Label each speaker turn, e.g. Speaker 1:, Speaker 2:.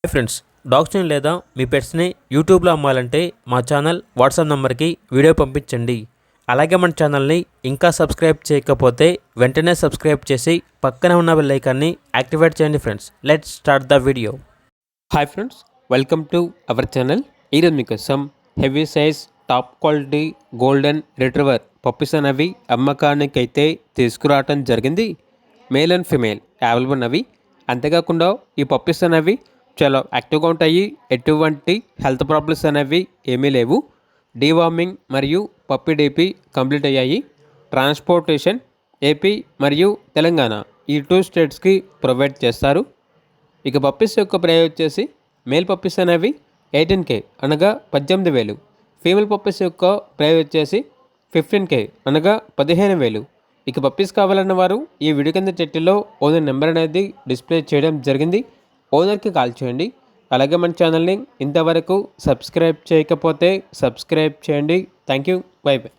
Speaker 1: Hi friends, డాగ్స్ని లేదా మీ పెట్స్ని యూట్యూబ్లో అమ్మాలంటే మా ఛానల్ వాట్సాప్ నెంబర్కి వీడియో పంపించండి. అలాగే మన ఛానల్ని ఇంకా సబ్స్క్రైబ్ చేయకపోతే వెంటనే సబ్స్క్రైబ్ చేసి పక్కనే ఉన్న బెల్ ఐకాన్ని యాక్టివేట్ చేయండి. Friends, let's start the video.
Speaker 2: Hi friends, welcome to our channel. ఈరోజు మీకోసం heavy size top quality golden retriever puppies అనేవి అమ్మకానికి అయితే తీసుకురావటం జరిగింది. మేల్ అండ్ ఫిమేల్ అవైలబుల్ ఉన్నవి. అంతేకాకుండా ఈ పప్పీస్ అనేవి చాలా యాక్టివ్గా ఉంటాయి. ఎటువంటి హెల్త్ ప్రాబ్లమ్స్ అనేవి ఏమీ లేవు. డీవార్మింగ్ మరియు పప్పీ డీపీ కంప్లీట్ అయ్యాయి. ట్రాన్స్పోర్టేషన్ ఏపీ మరియు తెలంగాణ ఈ 2 స్టేట్స్కి ప్రొవైడ్ చేస్తారు. ఇక పప్పీస్ యొక్క ప్రైస్ వచ్చేసి మేల్ పప్పీస్ అనేవి 18K అనగా 18,000. ఫీమేల్ పప్పీస్ యొక్క ప్రైస్ వచ్చేసి 15K అనగా 15,000. ఇక పప్పీస్ కావాలన్న వారు ఈ వీడియో కింద టైటిల్లో ఓనర్ నెంబర్ అనేది డిస్ప్లే చేయడం జరిగింది. ఓనర్కి కాల్ చేయండి. అలాగే మన ఛానల్ని ఇంతవరకు సబ్స్క్రైబ్ చేయకపోతే సబ్స్క్రైబ్ చేయండి. Thank you. By by.